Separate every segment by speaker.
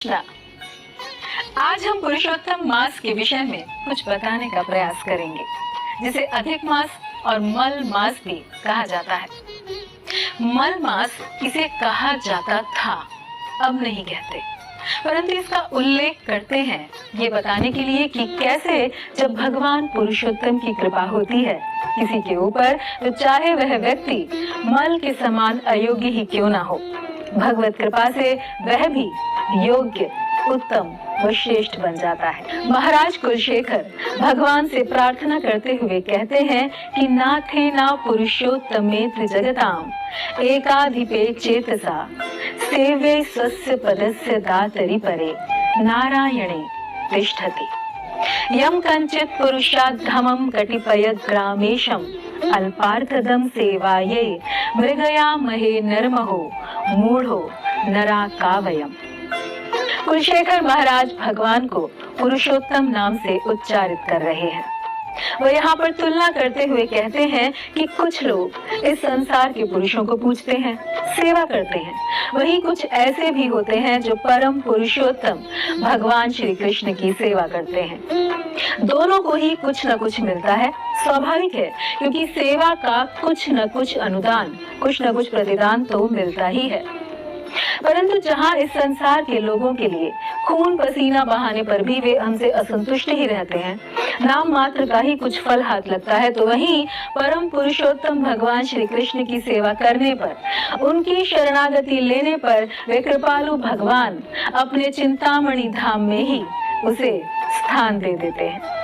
Speaker 1: ना, आज हम पुरुषोत्तम मास के विषय में कुछ बताने का प्रयास करेंगे, जिसे अधिक मास और मल मास भी कहा जाता है। मल मास इसे कहा जाता था, अब नहीं कहते, परंतु इसका उल्लेख करते हैं ये बताने के लिए कि कैसे जब भगवान पुरुषोत्तम की कृपा होती है किसी के ऊपर, तो चाहे वह व्यक्ति मल के समान अयोग्य ही क्यों ना हो, भगवत कृपा से वह भी योग्य, उत्तम व श्रेष्ठ बन जाता है। महाराज कुलशेखर भगवान से प्रार्थना करते हुए कहते हैं कि नाथे ना पुरुषोत्तमे त्रिजगताम एकाधिपे चेतसा सेवे स्वस्य पदस्य दातरि परे नारायणे तिष्ठति। यम कंचित पुरुषाद्धमं कटिपयग्रामेशम अल्पार्थदम सेवाये मृगया महे नरमहो मूढ़ो नरा कावयम। कुलशेखर महाराज भगवान को पुरुषोत्तम नाम से उच्चारित कर रहे हैं। वो यहाँ पर तुलना करते हुए कहते हैं कि कुछ लोग इस संसार के पुरुषों को पूजते हैं, सेवा करते हैं, वहीं कुछ ऐसे भी होते हैं जो परम पुरुषोत्तम भगवान श्री कृष्ण की सेवा करते हैं। दोनों को ही कुछ न कुछ मिलता है, स्वाभाविक है, क्योंकि सेवा का कुछ न कुछ अनुदान, कुछ न कुछ प्रतिदान तो मिलता ही है। परंतु जहाँ इस संसार के लोगों के लिए खून पसीना बहाने पर भी वे हमसे असंतुष्ट ही रहते हैं, नाम मात्र का ही कुछ फल हाथ लगता है, तो वहीं परम पुरुषोत्तम भगवान श्री कृष्ण की सेवा करने पर, उनकी शरणागति लेने पर वे कृपालु भगवान अपने चिंतामणि धाम में ही उसे स्थान दे देते हैं।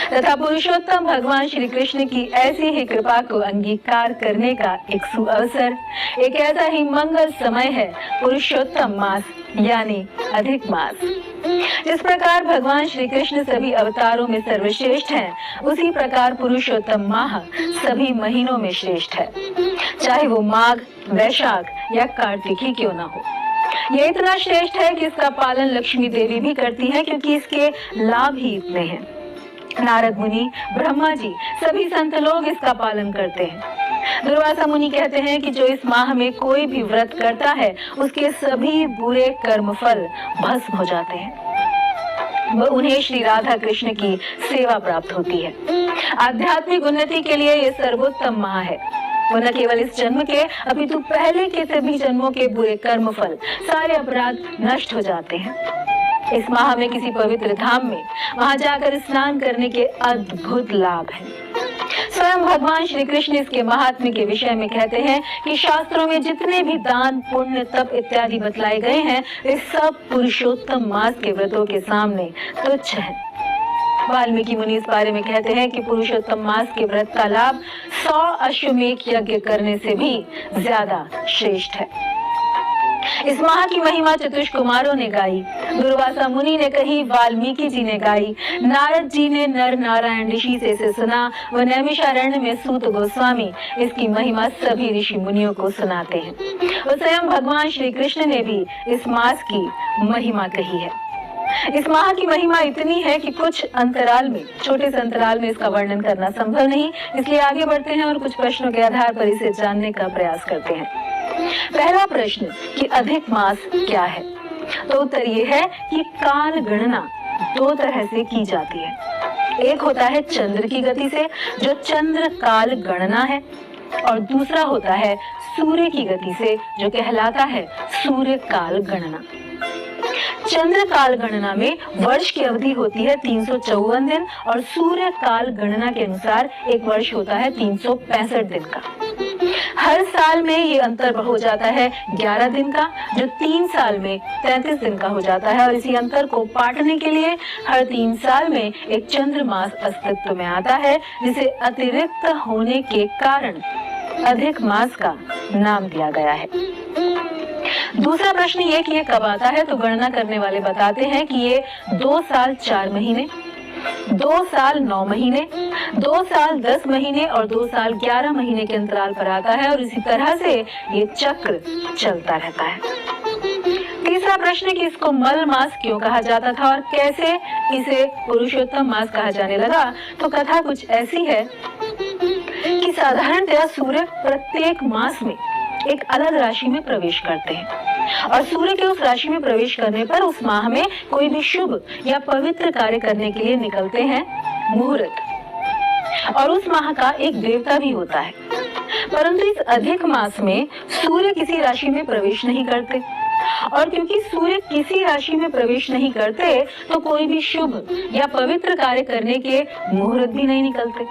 Speaker 1: तथा पुरुषोत्तम भगवान श्री कृष्ण की ऐसी ही कृपा को अंगीकार करने का एक सुअवसर, एक ऐसा ही मंगल समय है पुरुषोत्तम मास यानी अधिक मास। जिस प्रकार भगवान श्री कृष्ण सभी अवतारों में सर्वश्रेष्ठ हैं, उसी प्रकार पुरुषोत्तम माह सभी महीनों में श्रेष्ठ है, चाहे वो माघ, वैशाख या कार्तिक ही क्यों ना हो। ये इतना श्रेष्ठ है कि इसका पालन लक्ष्मी देवी भी करती है, क्योंकि इसके लाभ ही इतने हैं। नारद मुनि, ब्रह्मा जी, सभी संत लोग इसका पालन करते हैं। दुर्वासा मुनि कहते हैं कि जो इस माह में कोई भी व्रत करता है, उसके सभी बुरे कर्म फल भस्म हो जाते हैं, वह उन्हें श्री राधा कृष्ण की सेवा प्राप्त होती है। आध्यात्मिक उन्नति के लिए यह सर्वोत्तम माह है। वो न केवल इस जन्म के, अपितु पहले के सभी जन्मों के बुरे कर्म फल, सारे अपराध नष्ट हो जाते हैं। इस माह में किसी पवित्र धाम में वहां जाकर स्नान करने के अद्भुत लाभ हैं। स्वयं भगवान श्री कृष्ण इसके महात्म्य के विषय में कहते हैं कि शास्त्रों में जितने भी दान, पुण्य, तप इत्यादि बतलाए गए हैं, वे सब पुरुषोत्तम मास के व्रतों के सामने तुच्छ हैं। वाल्मीकि मुनि इस बारे में कहते हैं कि पुरुषोत्तम मास के व्रत का लाभ 100 अश्वमेध यज्ञ करने से भी ज्यादा श्रेष्ठ है। इस माह की महिमा चतुष्क कुमारों ने गाई, दुर्वासा मुनि ने कही, वाल्मीकि जी ने गाई, नारद जी ने नर नारायण ऋषि से इसे सुना व नैमिषारण्य में सूत गोस्वामी इसकी महिमा सभी ऋषि मुनियों को सुनाते हैं। और स्वयं भगवान श्री कृष्ण ने भी इस मास की महिमा कही है। इस माह की महिमा इतनी है कि कुछ अंतराल में, छोटे से अंतराल में इसका वर्णन करना संभव नहीं, इसलिए आगे बढ़ते हैं और कुछ प्रश्नों के आधार पर इसे जानने का प्रयास करते हैं। पहला प्रश्न कि अधिक मास क्या है, तो उत्तर ये है कि काल गणना दो तरह से की जाती है। एक होता है चंद्र की गति से, जो चंद्र काल गणना है, और दूसरा होता है सूर्य की गति से, जो कहलाता है सूर्य काल गणना। चंद्र काल गणना में वर्ष की अवधि होती है 354 दिन और सूर्य काल गणना के अनुसार एक वर्ष होता है 365 दिन का। हर साल में ये अंतर हो जाता है 11 दिन का, जो 3 साल में 33 दिन का हो जाता है। और इसी अंतर को पाटने के लिए हर 3 साल में एक चंद्र मास अस्तित्व में आता है, जिसे अतिरिक्त होने के कारण अधिक मास का नाम दिया गया है। दूसरा प्रश्न ये कि ये कब आता है, तो गणना करने वाले बताते हैं कि ये 2 साल 4 महीने, 2 साल 9 महीने, 2 साल 10 महीने और 2 साल 11 महीने के अंतराल पर आता है, और इसी तरह से ये चक्र चलता रहता है। तीसरा प्रश्न कि इसको मल मास क्यों कहा जाता था और कैसे इसे पुरुषोत्तम मास कहा जाने लगा, तो कथा कुछ ऐसी है कि साधारणतया सूर्य प्रत्येक मास में एक अलग राशि में प्रवेश करते हैं। और सूर्य के उस राशि में प्रवेश करने पर उस माह में कोई भी शुभ या पवित्र कार्य करने के लिए निकलते हैं मुहूर्त। और उस माह का एक देवता भी होता है। परंतु इस अधिक मास में सूर्य किसी राशि में प्रवेश नहीं करते, और क्योंकि सूर्य किसी राशि में प्रवेश नहीं करते तो कोई भी शुभ या पवित्र कार्य करने के मुहूर्त भी नहीं निकलते।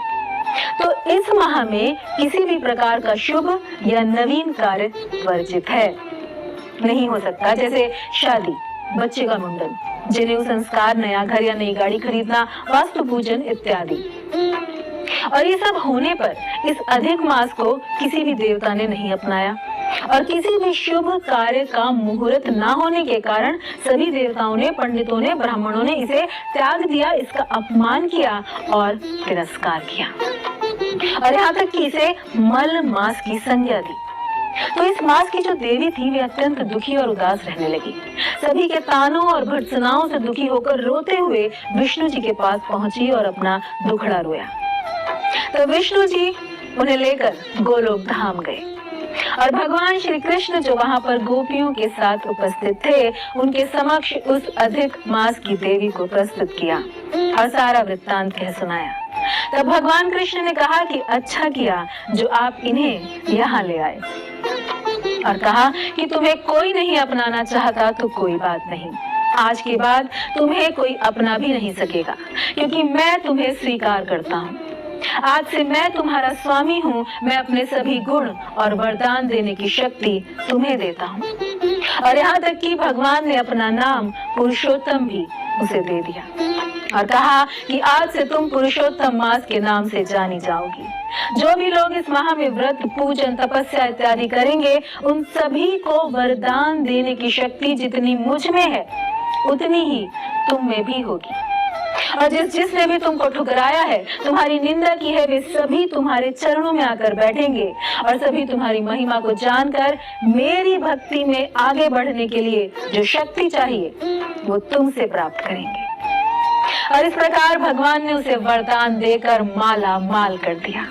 Speaker 1: तो इस माह में किसी भी प्रकार का शुभ या नवीन कार्य वर्जित है, नहीं हो सकता। जैसे शादी, बच्चे का मुंडन, जनेऊ संस्कार, नया घर या नई गाड़ी खरीदना, वास्तु पूजन इत्यादि। और ये सब होने पर इस अधिक मास को किसी भी देवता ने नहीं अपनाया, और किसी भी शुभ कार्य का मुहूर्त ना होने के कारण सभी देवताओं ने, पंडितों ने, ब्राह्मणों ने इसे त्याग दिया, इसका अपमान किया और तिरस्कार किया, और यहाँ तक कि इसे मल मास की संज्ञा दी। तो इस मास की जो देवी थी वे अत्यंत दुखी और उदास रहने लगी। सभी के तानों और भर्त्सनाओं से दुखी होकर रोते हुए विष्णु जी के पास पहुंची और अपना दुखड़ा रोया। तो विष्णु जी उन्हें लेकर गोलोक धाम गए, और भगवान श्री कृष्ण जो वहां पर गोपियों के साथ उपस्थित थे, उनके समक्ष उस अधिक मास की देवी को प्रस्तुत किया और सारा वृत्तांत कह सुनाया। तब भगवान कृष्ण ने कहा कि अच्छा किया जो आप इन्हें यहाँ ले आए, और कहा कि तुम्हें कोई नहीं अपनाना चाहता तो कोई बात नहीं, आज के बाद तुम्हें कोई अपना भी नहीं सकेगा, क्योंकि मैं तुम्हें स्वीकार करता हूँ। आज से मैं तुम्हारा स्वामी हूँ, मैं अपने सभी गुण और वरदान देने की शक्ति तुम्हें देता हूँ। और यहाँ तक कि भगवान ने अपना नाम पुरुषोत्तम भी उसे दे दिया, और कहा कि आज से तुम पुरुषोत्तम मास के नाम से जानी जाओगी। जो भी लोग इस माह में व्रत, पूजन, तपस्या इत्यादि करेंगे, उन सभी को वरदान देने की शक्ति जितनी मुझ में है उतनी ही तुम में भी होगी। और जिसने भी तुमको ठुकराया है, तुम्हारी निंदा की है, वे सभी तुम्हारे चरणों में आकर बैठेंगे, और सभी तुम्हारी महिमा को जानकर मेरी भक्ति में आगे बढ़ने के लिए जो शक्ति चाहिए वो तुमसे प्राप्त करेंगे। और इस प्रकार भगवान ने उसे वरदान देकर माला माल कर दिया,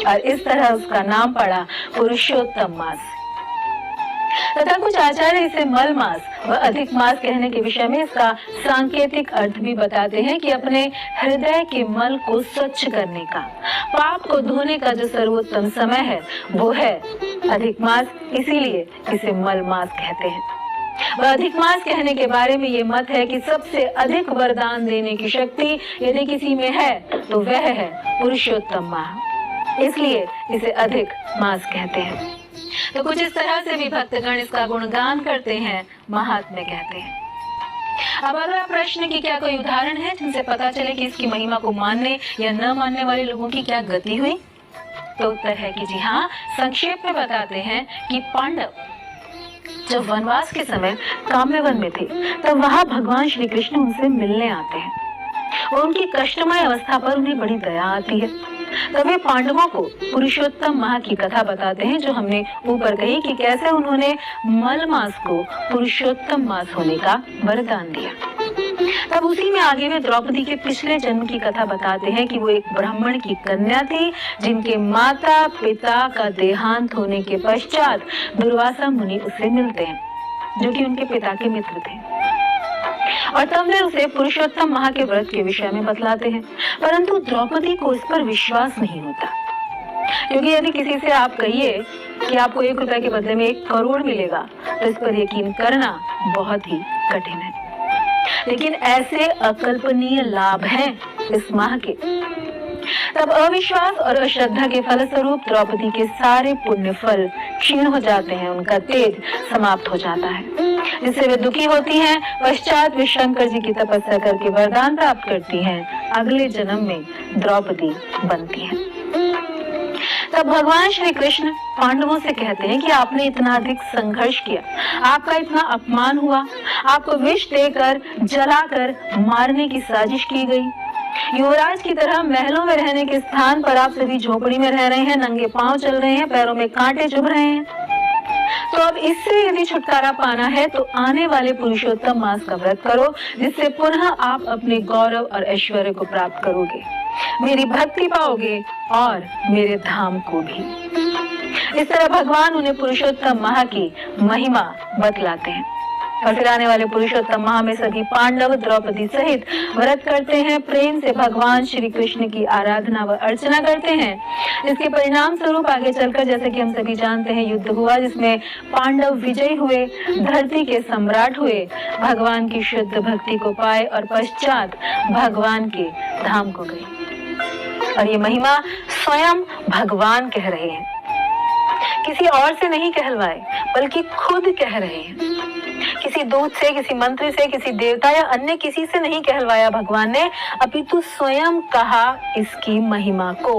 Speaker 1: और इस तरह उसका नाम पड़ा पुरुषोत्तम मास। तथा कुछ आचार्य इसे मल मास व अधिक मास कहने के विषय में इसका सांकेतिक अर्थ भी बताते हैं कि अपने हृदय के मल को स्वच्छ करने का, पाप को धोने का जो सर्वोत्तम समय है वो है अधिक मास, इसीलिए इसे मल मास कहते हैं। वह अधिक मास कहने के बारे में ये मत है कि सबसे अधिक वरदान देने की शक्ति यदि किसी में है तो वह है पुरुषोत्तम माह, इसलिए इसे अधिक मास कहते हैं। तो कुछ इस तरह से भी भक्तगण इसका गुणगान करते हैं, महात्म्य कहते हैं। अब अगला प्रश्न कि क्या कोई उदाहरण है जिनसे पता चले कि इसकी महिमा को मानने या न मानने वाले लोगों की क्या गति हुई? तो उत्तर है कि जी हाँ, संक्षेप में बताते हैं कि पांडव जब वनवास के समय काम्यवन में थे, तब वहां भगवान श्री कृष्ण उनसे मिलने आते हैं और उनकी कष्टमय अवस्था पर उन्हें बड़ी दया आती है। तब वे पांडवों को पुरुषोत्तम माह की कथा बताते हैं, जो हमने ऊपर कही कि कैसे उन्होंने मल मास को पुरुषोत्तम मास होने का वरदान दिया। तब उसी में आगे वे द्रौपदी के पिछले जन्म की कथा बताते हैं कि वो एक ब्राह्मण की कन्या थी, जिनके माता पिता का देहांत होने के पश्चात दुर्वासा मुनि उसे मिलते हैं, जो कि उनके पिता के मित्र थे, और तब वे उसे पुरुषोत्तम माह के व्रत के विषय में बतलाते हैं। परंतु द्रौपदी को इस पर विश्वास नहीं होता, क्योंकि यदि किसी से आप कहिए कि आपको 1 रुपए के बदले में 1 करोड़ मिलेगा, तो इस पर यकीन करना बहुत ही कठिन है। लेकिन ऐसे अकल्पनीय लाभ हैं इस माह के। तब अविश्वास और अश्रद्धा के फलस्वरूप द्रौपदी के सारे पुण्य फल क्षीण हो जाते हैं, उनका तेज समाप्त हो जाता है, जिससे वे दुखी होती हैं। पश्चात वे शंकर जी की तपस्या करके वरदान प्राप्त करती हैं, अगले जन्म में द्रौपदी बनती हैं। तब भगवान श्री कृष्ण पांडवों से कहते हैं कि आपने इतना अधिक संघर्ष किया, आपका इतना अपमान हुआ, आपको विष देकर जलाकर मारने की साजिश की गई, युवराज की तरह महलों में रहने के स्थान पर आप सभी झोपड़ी में रह रहे हैं, नंगे पांव चल रहे हैं, पैरों में कांटे चुभ रहे हैं। तो अब इससे यदि छुटकारा पाना है तो आने वाले पुरुषोत्तम मास का व्रत करो, जिससे पुनः आप अपने गौरव और ऐश्वर्य को प्राप्त करोगे, मेरी भक्ति पाओगे और मेरे धाम को भी। इस तरह भगवान उन्हें पुरुषोत्तम माह की महिमा बतलाते हैं। और फिर आने वाले पुरुषोत्तम माह में सभी पांडव द्रौपदी सहित व्रत करते हैं, प्रेम से भगवान श्री कृष्ण की आराधना व अर्चना करते हैं। इसके परिणाम स्वरूप आगे चलकर, जैसे कि हम सभी जानते हैं, युद्ध हुआ जिसमें पांडव विजयी हुए, धरती के सम्राट हुए, भगवान की शुद्ध भक्ति को पाए और पश्चात भगवान के धाम को गए। और ये महिमा स्वयं भगवान कह रहे हैं, किसी और से नहीं कहलवाए बल्कि खुद कह रहे हैं। किसी दूत से, किसी मंत्री से, किसी देवता या अन्य किसी से नहीं कहलवाया भगवान ने, अपितु स्वयं कहा इसकी महिमा को,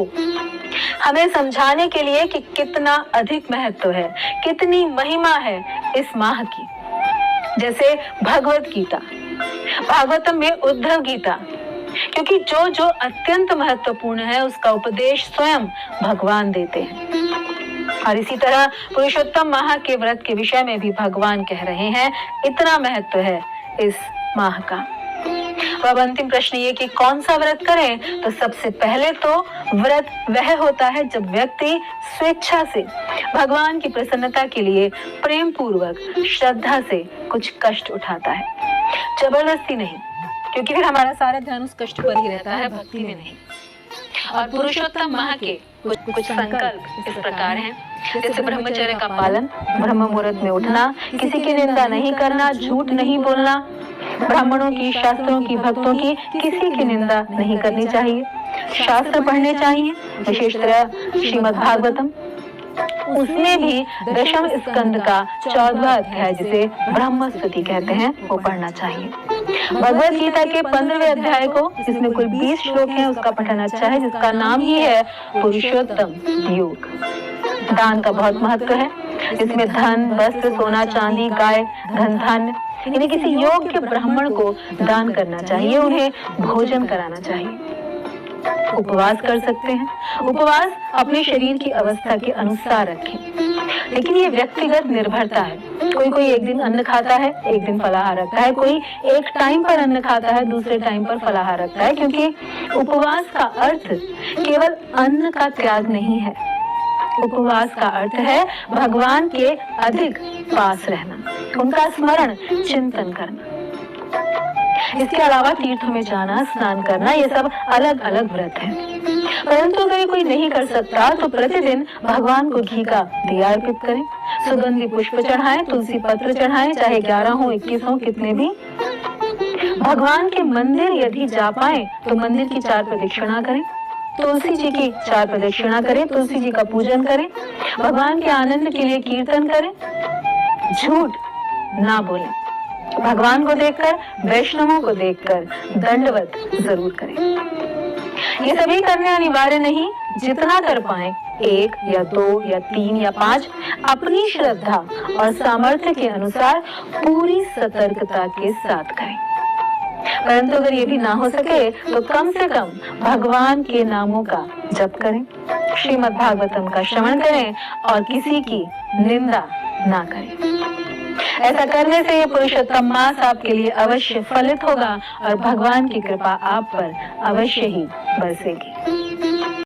Speaker 1: हमें समझाने के लिए कि कितना अधिक महत्व है, कितनी महिमा है इस माह की। जैसे भगवत गीता, भागवतम में उद्धव गीता, क्योंकि जो जो अत्यंत महत्वपूर्ण है उसका उपदेश स्वयं भगवान देते हैं। और इसी तरह पुरुषोत्तम माह के व्रत के विषय में भी भगवान कह रहे हैं, इतना महत्व है इस माह का। अब अंतिम प्रश्न ये कि कौन सा व्रत करें, तो सबसे पहले तो व्रत वह होता है जब व्यक्ति स्वेच्छा से भगवान की प्रसन्नता के लिए प्रेम पूर्वक श्रद्धा से कुछ कष्ट उठाता है, जबरदस्ती नहीं, क्योंकि फिर हमारा सारा ध्यान उस कष्ट पर ही रहता है, भक्ति में नहीं। और पुरुषोत्तम माह के कुछ संकल्प इस प्रकार हैं, जैसे ब्रह्मचर्य का पालन, ब्रह्म मुहूर्त में उठना, किसी की निंदा नहीं करना, झूठ नहीं बोलना, ब्राह्मणों की, शास्त्रों की, भक्तों की किसी की निंदा नहीं करनी चाहिए, शास्त्र पढ़ने चाहिए, विशेषतः श्रीमद् भागवतम, उसमें भी दशम स्कंद का 14वां अध्याय जिसे ब्रह्म स्तुति कहते हैं वो पढ़ना चाहिए। भगवत गीता के 15वें अध्याय को, जिसमें कुल 20 श्लोक हैं, उसका पठन अच्छा है, जिसका नाम ही है पुरुषोत्तम योग। दान का बहुत महत्व है, जिसमें धन, वस्त्र, सोना, चांदी, गाय, धन, धान्य, यानी किसी योग्य ब्राह्मण को दान करना चाहिए, उन्हें भोजन कराना चाहिए। उपवास कर सकते हैं, उपवास अपने शरीर की अवस्था के अनुसार रखें, लेकिन ये व्यक्तिगत निर्भरता है। कोई एक दिन अन्न खाता है, एक दिन फलाहार रखता है, कोई एक टाइम पर अन्न खाता है, दूसरे टाइम पर फलाहार रखता है, क्योंकि उपवास का अर्थ केवल अन्न का त्याग नहीं है। उपवास का अर्थ है भगवान के अधिक पास रहना, उनका स्मरण, चिंतन करना। इसके अलावा तीर्थों में जाना, स्नान करना, ये सब अलग अलग व्रत हैं। परंतु अगर कोई नहीं कर सकता तो प्रतिदिन भगवान को घी का दिया अर्पित करें, सुगंधी पुष्प चढ़ाएं, तुलसी पत्र चढ़ाएं, चाहे 11 हो, 21 हो, कितने भी। भगवान के मंदिर यदि जा पाए तो मंदिर की 4 प्रदक्षिणा करें, तुलसी जी की 4 प्रदक्षिणा करें, तुलसी जी का पूजन करें, भगवान के आनंद के लिए कीर्तन करें, झूठ ना बोलें, भगवान को देखकर, वैष्णवों को देखकर दंडवत जरूर करें। ये सभी करने अनिवार्य नहीं, जितना कर पाए 1 या 2 या 3 या 5 अपनी श्रद्धा और सामर्थ्य के अनुसार पूरी सतर्कता के साथ करें। परंतु अगर ये भी ना हो सके तो कम से कम भगवान के नामों का जप करें, श्रीमद् भागवतम का श्रवण करें और किसी की निंदा ना करें। ऐसा करने से ये पुरुषोत्तम मास आपके लिए अवश्य फलित होगा और भगवान की कृपा आप पर अवश्य ही बरसेगी।